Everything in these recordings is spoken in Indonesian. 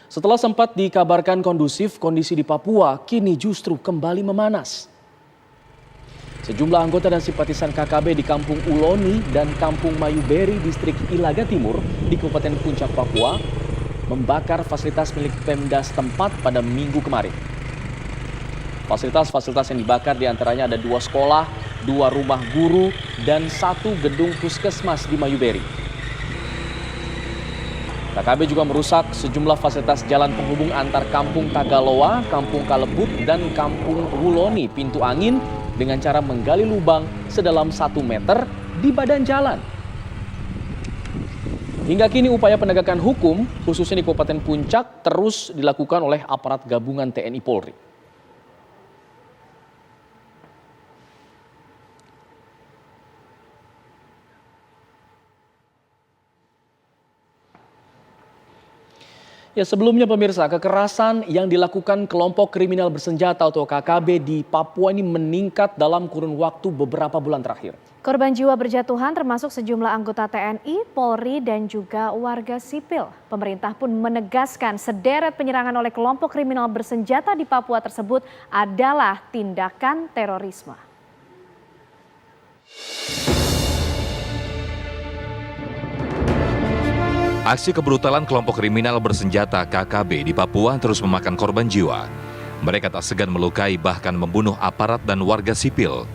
Setelah sempat dikabarkan kondusif, kondisi di Papua kini justru kembali memanas. Sejumlah anggota dan simpatisan KKB di Kampung Uloni dan Kampung Mayuberi, distrik Ilaga Timur di Kabupaten Puncak, Papua, membakar fasilitas milik Pemda setempat pada Minggu kemarin. Fasilitas-fasilitas yang dibakar diantaranya ada 2 sekolah, 2 rumah guru, dan 1 gedung puskesmas di Mayuberi. KKB juga merusak sejumlah fasilitas jalan penghubung antar Kampung Tagaloa, Kampung Kalebut, dan Kampung Wuloni Pintu Angin dengan cara menggali lubang sedalam 1 meter di badan jalan. Hingga kini upaya penegakan hukum, khususnya di Kabupaten Puncak, terus dilakukan oleh aparat gabungan TNI Polri. Ya, sebelumnya pemirsa, kekerasan yang dilakukan kelompok kriminal bersenjata atau KKB di Papua ini meningkat dalam kurun waktu beberapa bulan terakhir. Korban jiwa berjatuhan termasuk sejumlah anggota TNI, Polri, dan juga warga sipil. Pemerintah pun menegaskan sederet penyerangan oleh kelompok kriminal bersenjata di Papua tersebut adalah tindakan terorisme. Aksi kebrutalan kelompok kriminal bersenjata KKB di Papua terus memakan korban jiwa. Mereka tak segan melukai bahkan membunuh aparat dan warga sipil.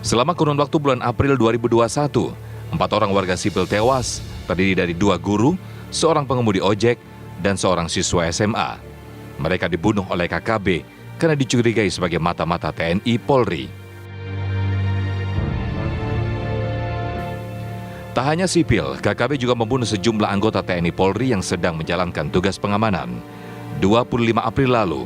Selama kurun waktu bulan April 2021, 4 orang warga sipil tewas, terdiri dari 2 guru, seorang pengemudi ojek, dan seorang siswa SMA. Mereka dibunuh oleh KKB karena dicurigai sebagai mata-mata TNI Polri. Tak hanya sipil, KKB juga membunuh sejumlah anggota TNI Polri yang sedang menjalankan tugas pengamanan. 25 April lalu,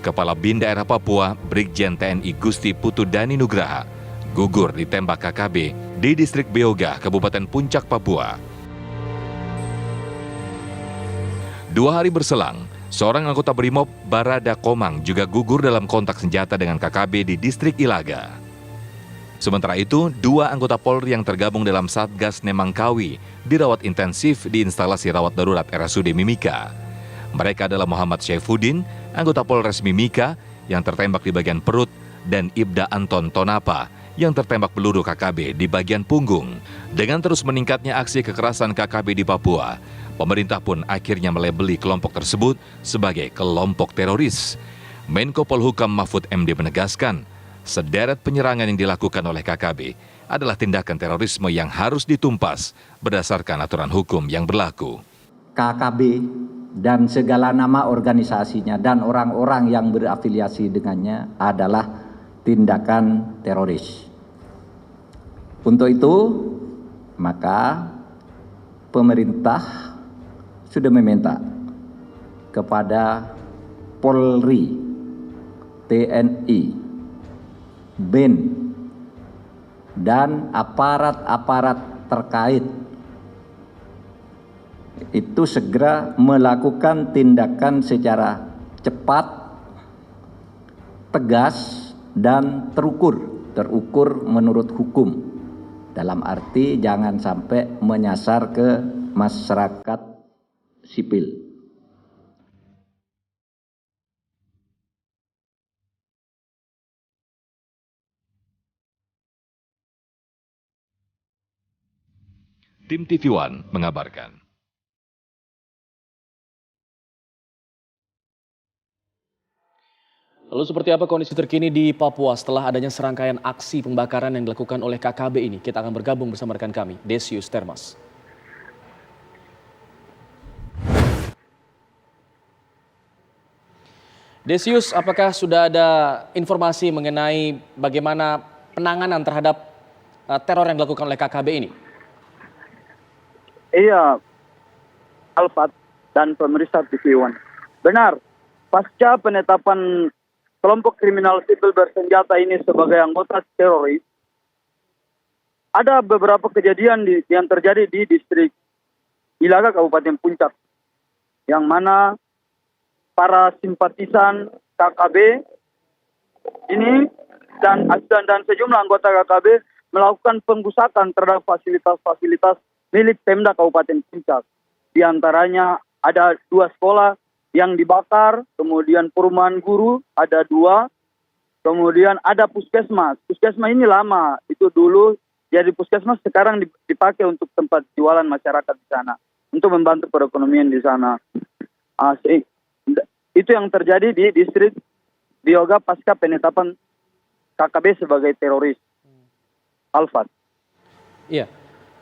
Kepala BIN Daerah Papua, Brigjen TNI Gusti Putu Dani Nugraha, gugur ditembak KKB di distrik Beoga, Kabupaten Puncak, Papua. 2 hari berselang, seorang anggota Brimob Barada Komang juga gugur dalam kontak senjata dengan KKB di distrik Ilaga. Sementara itu, 2 anggota Polri yang tergabung dalam Satgas Nemangkawi dirawat intensif di instalasi rawat darurat RSUD Mimika. Mereka adalah Muhammad Syaifuddin, anggota Polres Mimika yang tertembak di bagian perut, dan Ibda Anton Tonapa yang tertembak peluru KKB di bagian punggung. Dengan terus meningkatnya aksi kekerasan KKB di Papua, pemerintah pun akhirnya melabeli kelompok tersebut sebagai kelompok teroris. Menko Polhukam Mahfud MD menegaskan, sederet penyerangan yang dilakukan oleh KKB adalah tindakan terorisme yang harus ditumpas berdasarkan aturan hukum yang berlaku. KKB dan segala nama organisasinya dan orang-orang yang berafiliasi dengannya adalah tindakan teroris. Untuk itu, maka pemerintah sudah meminta kepada Polri, TNI, BIN, dan aparat-aparat terkait itu segera melakukan tindakan secara cepat, tegas, dan terukur menurut hukum. Dalam arti jangan sampai menyasar ke masyarakat sipil. Tim TV One mengabarkan. Lalu seperti apa kondisi terkini di Papua setelah adanya serangkaian aksi pembakaran yang dilakukan oleh KKB ini? Kita akan bergabung bersama rekan kami, Desius Termas. Desius, apakah sudah ada informasi mengenai bagaimana penanganan terhadap teror yang dilakukan oleh KKB ini? Iya, Alfat dan pemirsa TV One. Benar, pasca penetapan kelompok kriminal sipil bersenjata ini sebagai anggota teroris, ada beberapa kejadian yang terjadi di distrik Ilaga, Kabupaten Puncak, yang mana para simpatisan KKB ini dan sejumlah anggota KKB melakukan pengrusakan terhadap fasilitas-fasilitas milik Pemda Kabupaten Puncak. Di antaranya ada 2 sekolah, yang dibakar, kemudian perumahan guru ada 2, kemudian ada puskesmas. Puskesmas ini lama, itu dulu jadi puskesmas, sekarang dipakai untuk tempat jualan masyarakat di sana, untuk membantu perekonomian di sana. Itu yang terjadi di distrik Beoga pasca penetapan KKB sebagai teroris. Alfat. Iya,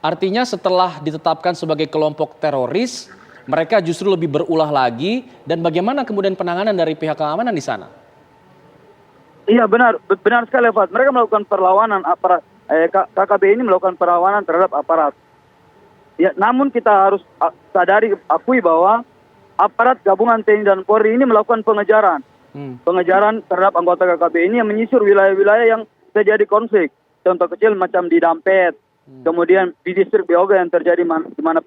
artinya setelah ditetapkan sebagai kelompok teroris, mereka justru lebih berulah lagi, dan bagaimana kemudian penanganan dari pihak keamanan di sana? Iya benar sekali Alfat. Mereka melakukan perlawanan aparat. KKB ini melakukan perlawanan terhadap aparat. Ya, namun kita harus akui bahwa aparat gabungan TNI dan Polri ini melakukan pengejaran. Pengejaran terhadap anggota KKB ini yang menyisir wilayah-wilayah yang terjadi konflik. Contoh kecil macam di Dampet, kemudian di distrik Beoga yang terjadi di mana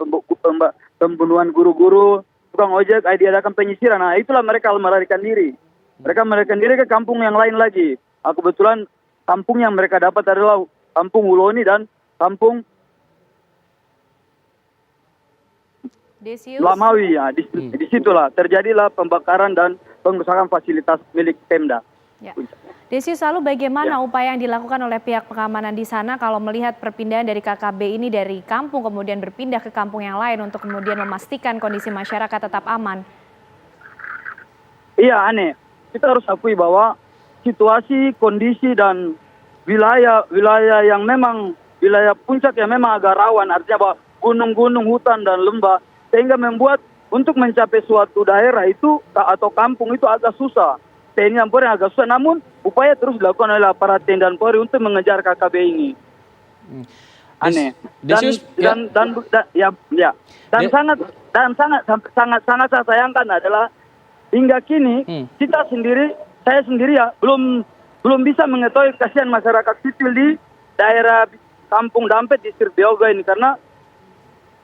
pembunuhan guru-guru, tukang ojek, diadakan penyisiran. Nah, itulah mereka melarikan diri. Mereka melarikan diri ke kampung yang lain lagi. Kebetulan kampung yang mereka dapat adalah kampung Uloni dan kampung Desius. Lamawi. Ya, di situlah terjadilah pembakaran dan pengrusakan fasilitas milik Pemda. Ya. Desius, lalu bagaimana upaya yang dilakukan oleh pihak pengamanan di sana kalau melihat perpindahan dari KKB ini dari kampung kemudian berpindah ke kampung yang lain untuk kemudian memastikan kondisi masyarakat tetap aman? Iya, aneh. Kita harus akui bahwa situasi, kondisi dan wilayah yang memang wilayah puncak yang memang agak rawan, artinya bahwa gunung-gunung, hutan dan lembah, sehingga membuat untuk mencapai suatu daerah itu atau kampung itu agak susah. TNI dan Polri agak susah, namun upaya terus dilakukan oleh aparat TNI dan Polri untuk mengejar KKB ini. Aneh. Sangat saya sayangkan adalah hingga kini saya sendiri ya belum bisa mengetahui kasihan masyarakat sipil di daerah Kampung Dampet distrik Beoga ini, karena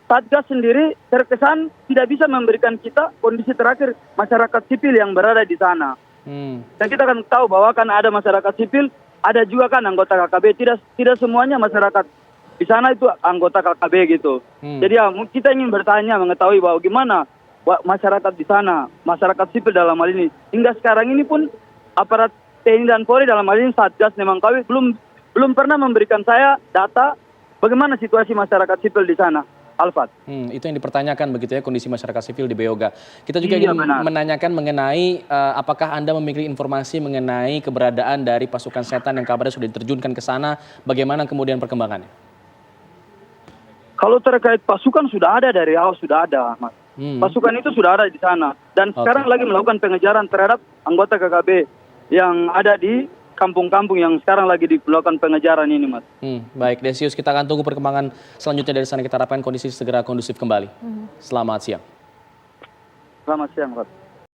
Satgas sendiri terkesan tidak bisa memberikan kita kondisi terakhir masyarakat sipil yang berada di sana. Dan kita kan tahu bahwa kan ada masyarakat sipil, ada juga kan anggota KKB. Tidak semuanya masyarakat di sana itu anggota KKB gitu. Jadi ya kita ingin bertanya, mengetahui bahwa gimana masyarakat di sana, masyarakat sipil dalam hal ini. Hingga sekarang ini pun aparat TNI dan Polri dalam hal ini Satgas Nemangkawi belum pernah memberikan saya data bagaimana situasi masyarakat sipil di sana. Alfat. Itu yang dipertanyakan begitu ya, kondisi masyarakat sipil di Beoga. Kita juga ingin menanyakan mengenai apakah Anda memiliki informasi mengenai keberadaan dari pasukan setan yang kabarnya sudah diterjunkan ke sana, bagaimana kemudian perkembangannya? Kalau terkait pasukan sudah ada dari awal, sudah ada, Mas. Pasukan itu sudah ada di sana dan sekarang lagi melakukan pengejaran terhadap anggota KKB yang ada di kampung-kampung yang sekarang lagi dilakukan pengejaran ini, Mas. Baik, Desius, kita akan tunggu perkembangan selanjutnya dari sana. Kita harapkan kondisi segera kondusif kembali. Selamat siang. Selamat siang, Pak.